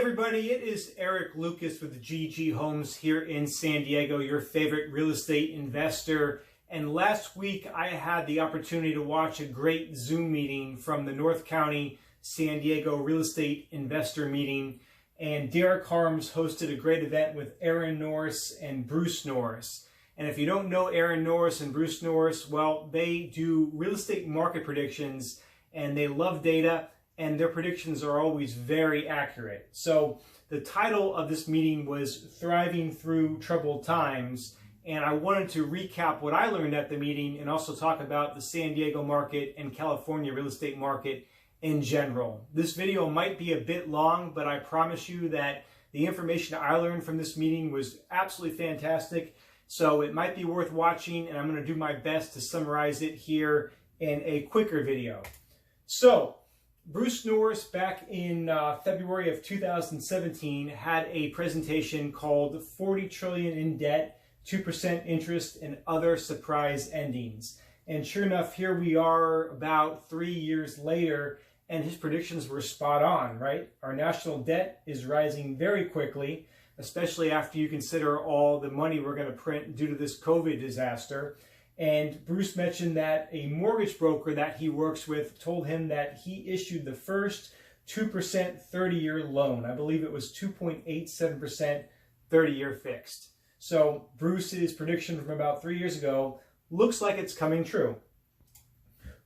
everybody, it is Eric Lucas with GG Homes here in San Diego, your favorite real estate investor. And last week I had the opportunity to watch a great Zoom meeting from the North County San Diego Real Estate Investor Meeting. And Derek Harms hosted a great event with Aaron Norris and Bruce Norris. And if you don't know Aaron Norris and Bruce Norris, well, they do real estate market predictions and they love data, and their predictions are always very accurate. So the title of this meeting was Thriving Through Troubled Times, and I wanted to recap what I learned at the meeting and also talk about the San Diego market and California real estate market in general. This video might be a bit long, but I promise you that the information I learned from this meeting was absolutely fantastic. So it might be worth watching, and I'm going to do my best to summarize it here in a quicker video. So Bruce Norris, back in February of 2017, had a presentation called 40 trillion in debt, 2% interest, and other surprise endings. And sure enough, here we are about 3 years later, and his predictions were spot on, right? Our national debt is rising very quickly, especially after you consider all the money we're going to print due to this COVID disaster. And Bruce mentioned that a mortgage broker that he works with told him that he issued the first 2% 30-year loan. I believe it was 2.87% 30-year fixed. So Bruce's prediction from about 3 years ago looks like it's coming true.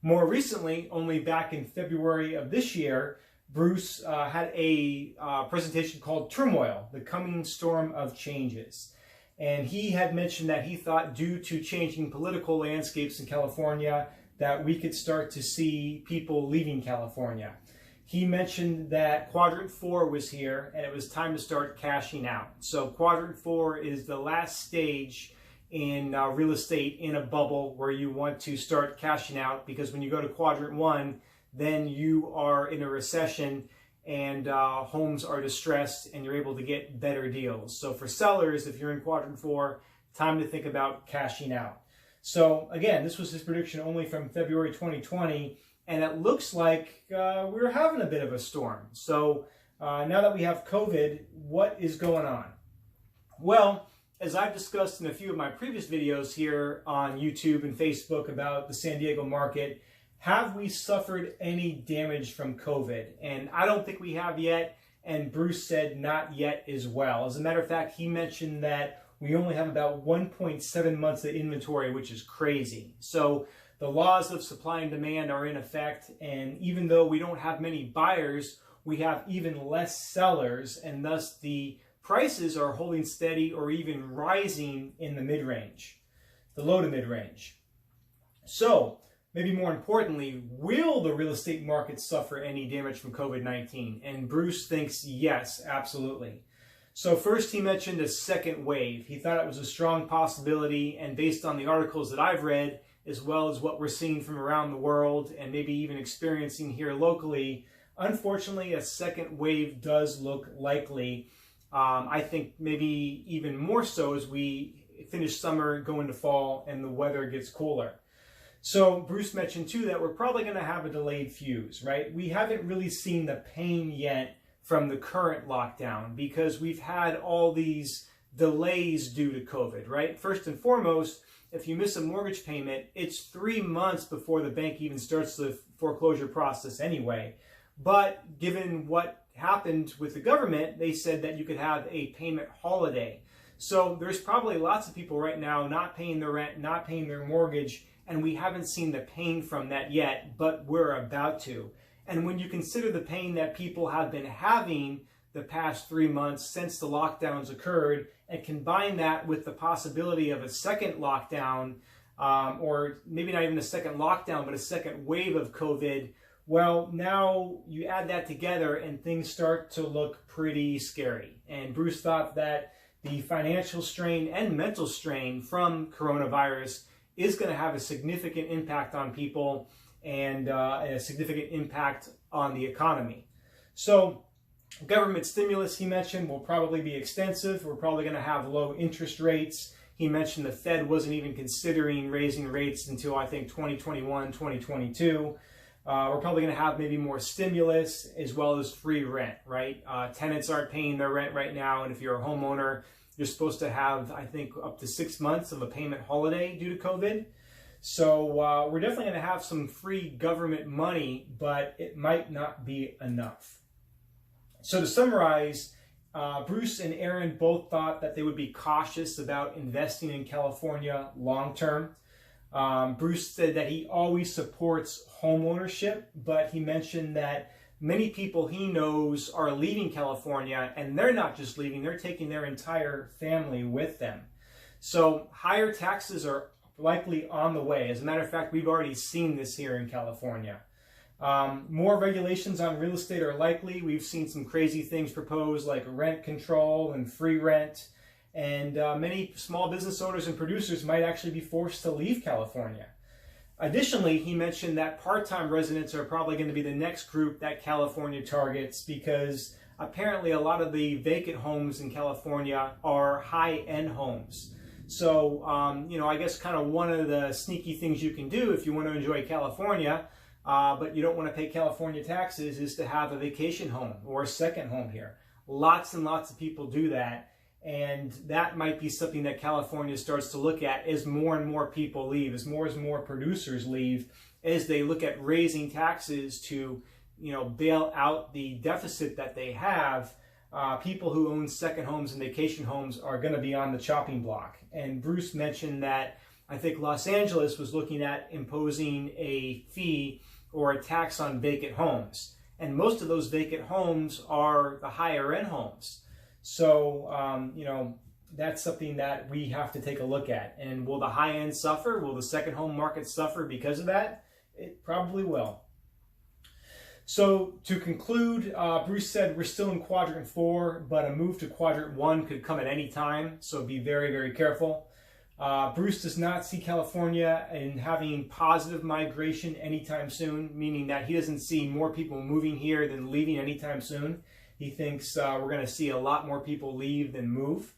More recently, only back in February of this year, Bruce had a presentation called Turmoil, the Coming Storm of Changes. And he had mentioned that he thought, due to changing political landscapes in California, that we could start to see people leaving California. He mentioned that quadrant 4 was here and it was time to start cashing out. So quadrant 4 is the last stage in real estate in a bubble where you want to start cashing out, because when you go to quadrant 1, then you are in a recession and homes are distressed and you're able to get better deals. So for sellers, if you're in quadrant 4, time to think about cashing out. So again, this was his prediction only from February 2020, and it looks like we're having a bit of a storm. So now that we have COVID, what is going on? Well, as I've discussed in a few of my previous videos here on YouTube and Facebook about the San Diego market, have we suffered any damage from COVID? And I don't think we have yet, and Bruce said not yet as well. As a matter of fact, he mentioned that we only have about 1.7 months of inventory, which is crazy. So the laws of supply and demand are in effect, and even though we don't have many buyers, we have even less sellers, and thus the prices are holding steady or even rising in the mid-range, the low to mid-range. So maybe more importantly, will the real estate market suffer any damage from COVID-19? And Bruce thinks yes, absolutely. So first, he mentioned a second wave. He thought it was a strong possibility, and based on the articles that I've read, as well as what we're seeing from around the world and maybe even experiencing here locally, unfortunately, a second wave does look likely. I think maybe even more so as we finish summer, go into fall, and the weather gets cooler. So Bruce mentioned too that we're probably going to have a delayed fuse, right? We haven't really seen the pain yet from the current lockdown because we've had all these delays due to COVID, right? First and foremost, if you miss a mortgage payment, it's 3 months before the bank even starts the foreclosure process anyway. But given what happened with the government, they said that you could have a payment holiday. So there's probably lots of people right now not paying their rent, not paying their mortgage, and we haven't seen the pain from that yet, but we're about to. And when you consider the pain that people have been having the past 3 months since the lockdowns occurred, and combine that with the possibility of a second lockdown, or maybe not even a second lockdown, but a second wave of COVID, well, now you add that together and things start to look pretty scary. And Bruce thought that the financial strain and mental strain from coronavirus is going to have a significant impact on people and a significant impact on the economy. So government stimulus, he mentioned, will probably be extensive. We're probably going to have low interest rates. He mentioned the Fed wasn't even considering raising rates until I think 2021, 2022. We're probably going to have maybe more stimulus as well as free rent, right? Tenants aren't paying their rent right now, and if you're a homeowner, you're supposed to have, I think, up to 6 months of a payment holiday due to COVID. So we're definitely going to have some free government money, but it might not be enough. So to summarize, Bruce and Aaron both thought that they would be cautious about investing in California long term. Bruce said that he always supports home ownership, but he mentioned that many people he knows are leaving California, and they're not just leaving, they're taking their entire family with them. So higher taxes are likely on the way. As a matter of fact, we've already seen this here in California. More regulations on real estate are likely. We've seen some crazy things proposed like rent control and free rent. And many small business owners and producers might actually be forced to leave California. Additionally, he mentioned that part-time residents are probably going to be the next group that California targets, because apparently a lot of the vacant homes in California are high-end homes. So, I guess kind of one of the sneaky things you can do if you want to enjoy California, but you don't want to pay California taxes, is to have a vacation home or a second home here. Lots and lots of people do that. And that might be something that California starts to look at as more and more people leave, as more producers leave, as they look at raising taxes to, bail out the deficit that they have. People who own second homes and vacation homes are going to be on the chopping block. And Bruce mentioned that I think Los Angeles was looking at imposing a fee or a tax on vacant homes. And most of those vacant homes are the higher end homes. So, that's something that we have to take a look at. And will the high end suffer? Will the second home market suffer because of that? It probably will. So to conclude, Bruce said we're still in quadrant 4, but a move to quadrant 1 could come at any time. So be very, very careful. Bruce does not see California in having positive migration anytime soon, meaning that he doesn't see more people moving here than leaving anytime soon. He thinks we're going to see a lot more people leave than move.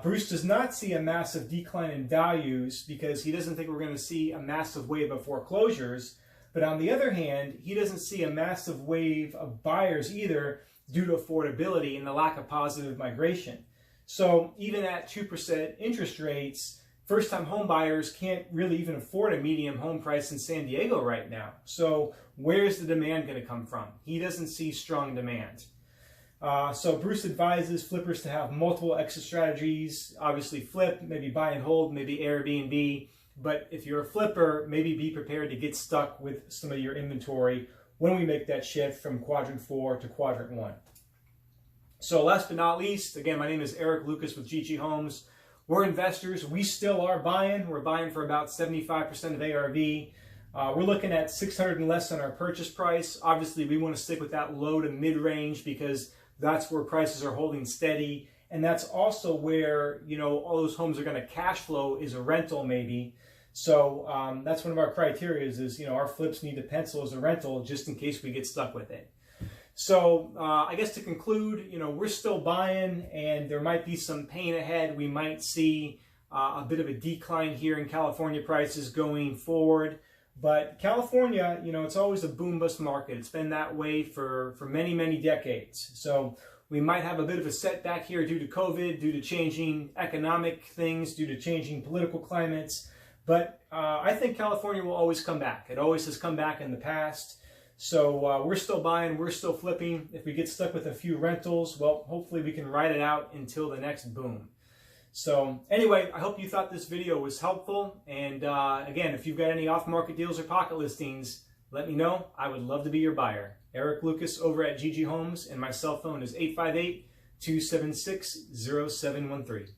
Bruce does not see a massive decline in values because he doesn't think we're going to see a massive wave of foreclosures. But on the other hand, he doesn't see a massive wave of buyers either due to affordability and the lack of positive migration. So even at 2% interest rates, first-time home buyers can't really even afford a median home price in San Diego right now. So where's the demand going to come from? He doesn't see strong demand. So Bruce advises flippers to have multiple exit strategies. Obviously flip, maybe buy and hold, maybe Airbnb. But if you're a flipper, maybe be prepared to get stuck with some of your inventory when we make that shift from quadrant 4 to quadrant 1. So last but not least, again, my name is Eric Lucas with GG Homes. We're investors. We still are buying. We're buying for about 75% of ARV. We're looking at 600 and less on our purchase price. Obviously, we want to stick with that low to mid-range because that's where prices are holding steady. And that's also where, all those homes are going to cash flow is a rental maybe. So that's one of our criteria is our flips need to pencil as a rental just in case we get stuck with it. So I guess to conclude, we're still buying and there might be some pain ahead. We might see a bit of a decline here in California prices going forward. But California, it's always a boom-bust market. It's been that way for many, many decades. So we might have a bit of a setback here due to COVID, due to changing economic things, due to changing political climates. But I think California will always come back. It always has come back in the past. So we're still buying, we're still flipping. If we get stuck with a few rentals, well, hopefully we can ride it out until the next boom. So anyway, I hope you thought this video was helpful. And again, if you've got any off-market deals or pocket listings, let me know. I would love to be your buyer. Eric Lucas over at GG Homes, and my cell phone is 858-276-0713.